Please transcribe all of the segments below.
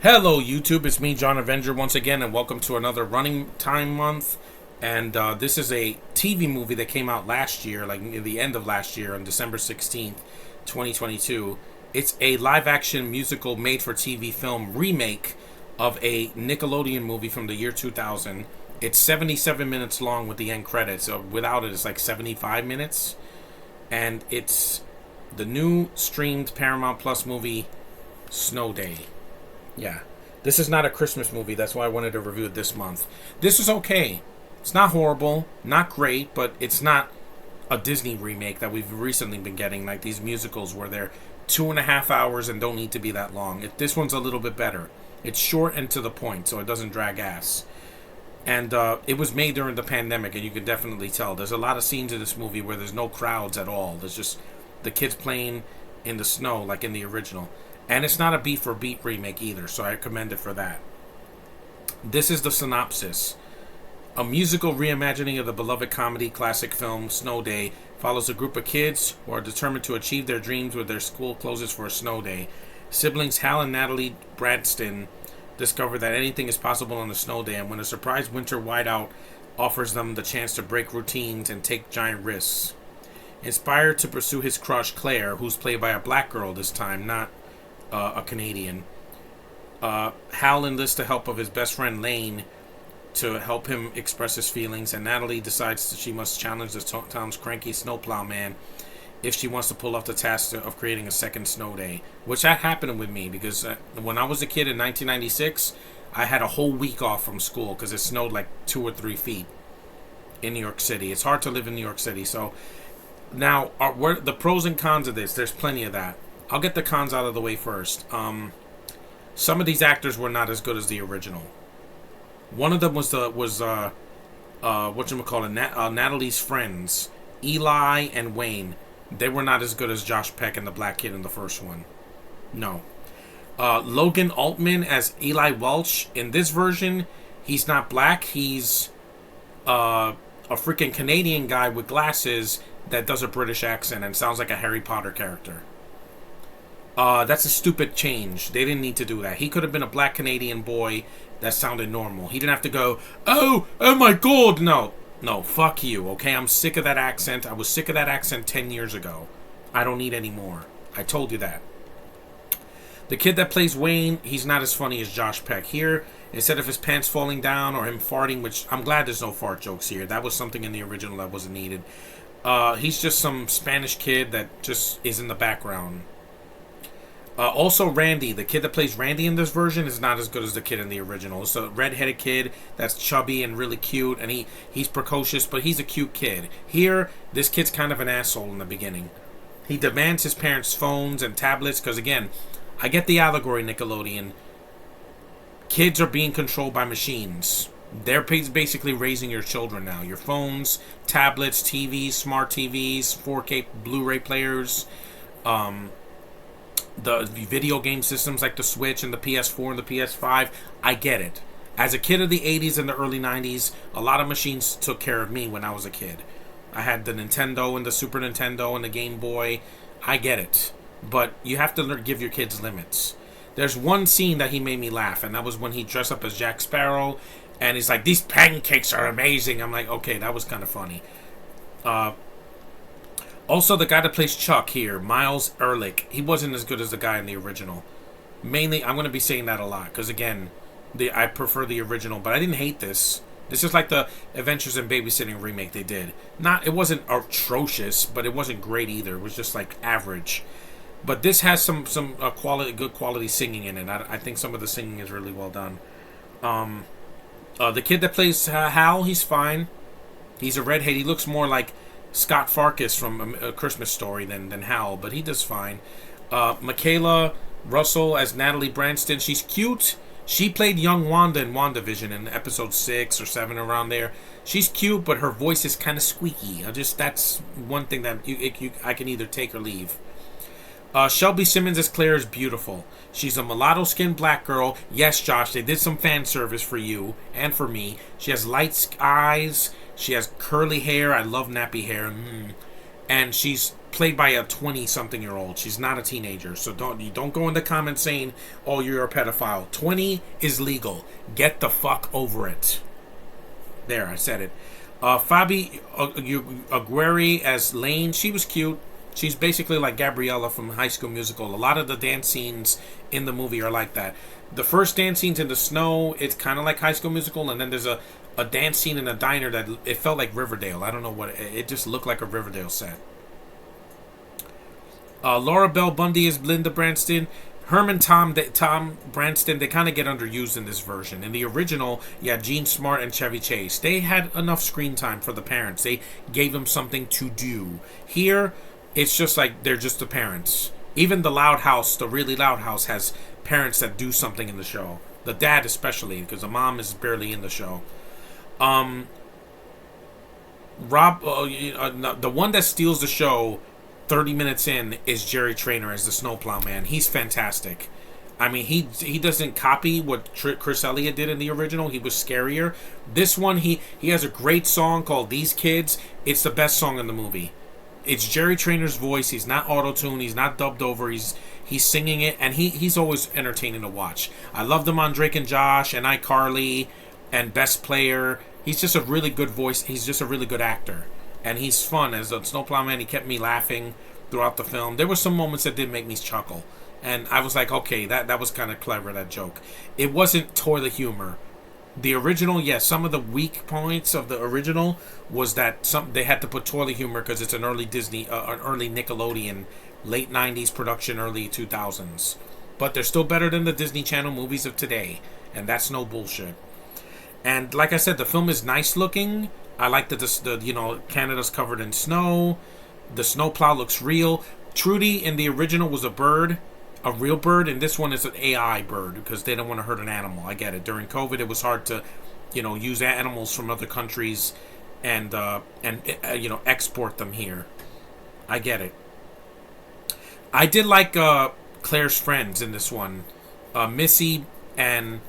Hello, YouTube. It's me, John Avenger, once again, and welcome to another Running Time Month. And this is a TV movie that came out last year, like near the end of last year, on December 16th, 2022. It's a live-action musical made-for-TV film remake of a Nickelodeon movie from the year 2000. It's 77 minutes long with the end credits. So without it, it's like 75 minutes. And it's the new streamed Paramount Plus movie, Snow Day. Yeah, this is not a Christmas movie. That's why I wanted to review it this month. This is okay. It's not horrible, not great, but it's not a Disney remake that we've recently been getting, like these musicals where they're 2.5 hours and don't need to be that long. This one's a little bit better. It's short and to the point, so it doesn't drag ass. And it was made during the pandemic, and you can definitely tell. There's a lot of scenes in this movie where there's no crowds at all. There's just the kids playing in the snow, like in the original. And it's not a beat for beat remake either, so I commend it for that. This is the synopsis. A musical reimagining of the beloved comedy classic film Snow Day follows a group of kids who are determined to achieve their dreams when their school closes for a snow day. Siblings Hal and Natalie Branston discover that anything is possible on a snow day, and when a surprise winter whiteout offers them the chance to break routines and take giant risks. Inspired to pursue his crush Claire, who's played by a black girl this time, not a Canadian, Hal enlists the help of his best friend Lane to help him express his feelings, and Natalie decides that she must challenge the town's cranky snowplow man if she wants to pull off the task of creating a second snow day, which that happened with me because when I was a kid in 1996, I had a whole week off from school because it snowed like 2 or 3 feet in New York City. It's hard to live in New York City. So now, the pros and cons of this, there's plenty of that. I'll get the cons out of the way first. Some of these actors were not as good as the original. One of them was Natalie's friends, Eli and Wayne. They were not as good as Josh Peck and the black kid in the first one. No. Logan Altman as Eli Welch. In this version, he's not black. He's a freaking Canadian guy with glasses that does a British accent and sounds like a Harry Potter character. That's a stupid change. They didn't need to do that. He could have been a black Canadian boy that sounded normal. He didn't have to go, oh my god, no, fuck you, okay? I'm sick of that accent. I was sick of that accent 10 years ago. I don't need any more. I told you that. The kid that plays Wayne, he's not as funny as Josh Peck. Here, instead of his pants falling down or him farting, which I'm glad there's no fart jokes here. That was something in the original that wasn't needed. He's just some Spanish kid that just is in the background. Also, Randy, the kid that plays Randy in this version, is not as good as the kid in the original. It's a redheaded kid that's chubby and really cute, and he's precocious, but he's a cute kid. Here, this kid's kind of an asshole in the beginning. He demands his parents' phones and tablets, because again, I get the allegory, Nickelodeon. Kids are being controlled by machines. They're basically raising your children now. Your phones, tablets, TVs, smart TVs, 4K Blu-ray players, the video game systems like the Switch and the PS4 and the PS5, I get it. As a kid of the 80s and the early 90s, a lot of machines took care of me when I was a kid. I had the Nintendo and the Super Nintendo and the Game Boy. I get it. But you have to give your kids limits. There's one scene that he made me laugh, and that was when he dressed up as Jack Sparrow, and he's like, these pancakes are amazing. I'm like, okay, that was kind of funny. Also, the guy that plays Chuck here, Miles Ehrlich, he wasn't as good as the guy in the original. Mainly, I'm going to be saying that a lot, because again, I prefer the original, but I didn't hate this. This is like the Adventures in Babysitting remake they did. It wasn't atrocious, but it wasn't great either. It was just like average. But this has some good quality singing in it. I think some of the singing is really well done. The kid that plays Hal, he's fine. He's a redhead. He looks more like Scott Farkas from A Christmas Story than Hal, but he does fine. Michaela Russell as Natalie Branston, she's cute. She played young Wanda in WandaVision in episode 6 or 7, around there. She's cute, but her voice is kind of squeaky. That's one thing that I can either take or leave. Shelby Simmons as Claire is beautiful. She's a mulatto-skinned black girl. Yes, Josh, they did some fan service for you and for me. She has light eyes. She has curly hair. I love nappy hair. and she's played by a 20-something-year-old. She's not a teenager, so don't go in the comments saying, "Oh, you're a pedophile." 20 is legal. Get the fuck over it. There, I said it. Fabi Aguirre as Lane. She was cute. She's basically like Gabriella from High School Musical. A lot of the dance scenes in the movie are like that. The first dance scenes in the snow, it's kind of like High School Musical, and then there's a dance scene in a diner that it felt like Riverdale. I don't know what it just looked like a Riverdale set. Laura Bell Bundy is Linda Branston. Herman Tom Branston, they kind of get underused in this version. In the original, Gene Smart and Chevy Chase. They had enough screen time for the parents. They gave them something to do. Here, it's just like they're just the parents. Even the Loud House, the really Loud House, has parents that do something in the show. The dad especially, because the mom is barely in the show. The one that steals the show 30 minutes in is Jerry Trainer as the snowplow man. He's fantastic. I mean, he doesn't copy what Chris Elliott did in the original. He was scarier. This one, he has a great song called These Kids. It's the best song in the movie. It's Jerry Trainer's voice. He's not auto-tuned. He's not dubbed over. He's singing it, and he's always entertaining to watch. I loved him on Drake and Josh and iCarly and Best Player. He's just a really good voice. He's just a really good actor. And he's fun. As a snowplow man, he kept me laughing throughout the film. There were some moments that did make me chuckle. And I was like, okay, that was kind of clever, that joke. It wasn't toilet humor. The original, yes, some of the weak points of the original was that they had to put toilet humor because it's an early Disney, an early Nickelodeon, late 90s production, early 2000s. But they're still better than the Disney Channel movies of today. And that's no bullshit. And like I said, the film is nice looking. I like that Canada's covered in snow. The snowplow looks real. Trudy in the original was a bird, a real bird, and this one is an AI bird because they don't want to hurt an animal. I get it. During COVID, it was hard to, use animals from other countries and export them here. I get it. I did like Claire's friends in this one, Missy and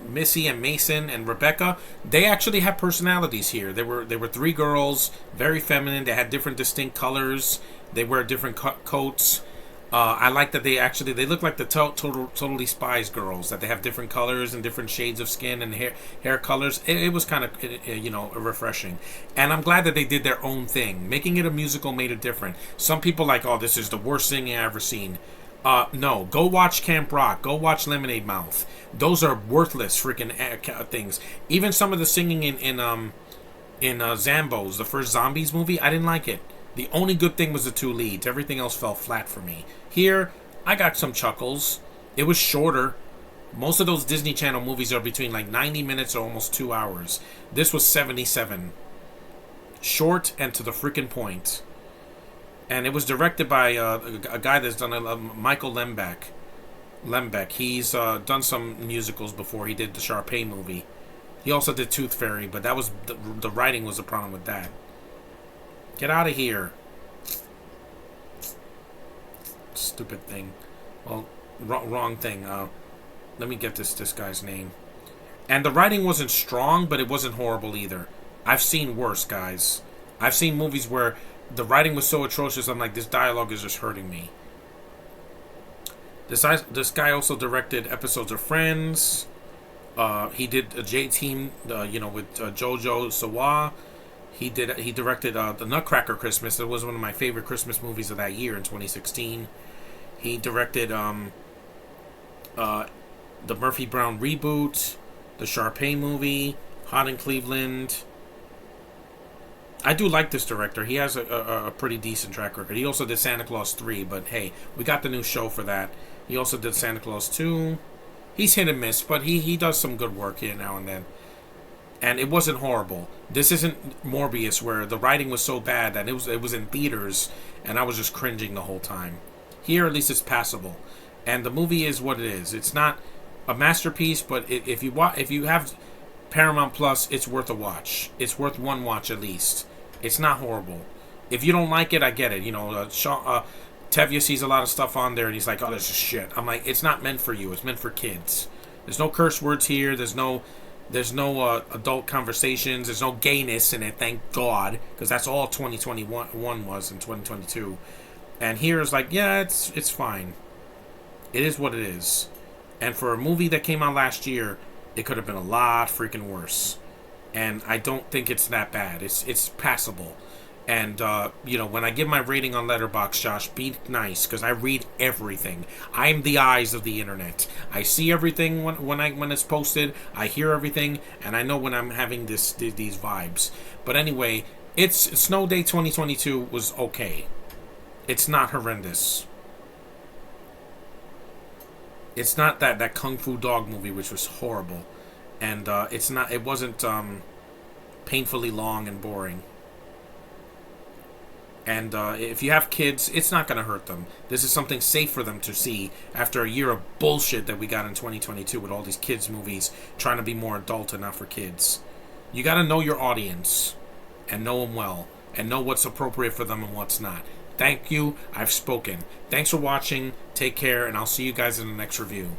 Missy and Mason and Rebecca. They actually have personalities here. They were three girls, very feminine. They had different distinct colors. They wear different coats. I like that they look like the Totally Spies girls, that they have different colors and different shades of skin and hair colors. It was kind of refreshing, and I'm glad that they did their own thing. Making it a musical made it different. Some people like, oh, this is the worst singing I've ever seen. No, go watch Camp Rock. Go watch Lemonade Mouth. Those are worthless freaking things. Even some of the singing in Zambos, the first Zombies movie, I didn't like it. The only good thing was the two leads. Everything else fell flat for me. Here, I got some chuckles. It was shorter. Most of those Disney Channel movies are between like 90 minutes or almost 2 hours. This was 77. Short and to the freaking point. And it was directed by a guy that's done Michael Lembeck. He's done some musicals before. He did the Sharpay movie. He also did Tooth Fairy, but that was the writing was the problem with that. Get out of here. Stupid thing. Well, wrong thing. Let me get this guy's name. And the writing wasn't strong, but it wasn't horrible either. I've seen worse, guys. I've seen movies where the writing was so atrocious, I'm like, this dialogue is just hurting me. This guy also directed episodes of Friends. He did a J-Team, with Jojo Siwa. He directed The Nutcracker Christmas. That was one of my favorite Christmas movies of that year in 2016. He directed the Murphy Brown reboot, the Sharpay movie, Hot in Cleveland. I do like this director. He has a pretty decent track record. He also did Santa Claus 3, but hey, we got the new show for that. He also did Santa Claus 2. He's hit and miss, but he does some good work here now and then. And it wasn't horrible. This isn't Morbius, where the writing was so bad that it was in theaters, and I was just cringing the whole time. Here, at least it's passable. And the movie is what it is. It's not a masterpiece, but if you have Paramount Plus, it's worth a watch. It's worth one watch at least. It's not horrible. If you don't like it, I get it. Tevye sees a lot of stuff on there, and he's like, oh, this is shit. I'm like, it's not meant for you. It's meant for kids. There's no curse words here. There's no There's no adult conversations. There's no gayness in it, thank God, because that's all 2021 was in 2022. And here is like, yeah, it's fine. It is what it is. And for a movie that came out last year, it could have been a lot freaking worse. And I don't think it's that bad. It's passable. And when I give my rating on Letterboxd, Josh, be nice, because I read everything. I'm the eyes of the internet. I see everything when it's posted. I hear everything, and I know when I'm having these vibes. But anyway, it's Snow Day 2022 was okay. It's not horrendous. It's not that Kung Fu Dog movie, which was horrible, and it wasn't painfully long and boring. And if you have kids, it's not going to hurt them. This is something safe for them to see after a year of bullshit that we got in 2022 with all these kids movies trying to be more adult and not for kids. You got to know your audience and know them well and know what's appropriate for them and what's not. Thank you. I've spoken. Thanks for watching. Take care, and I'll see you guys in the next review.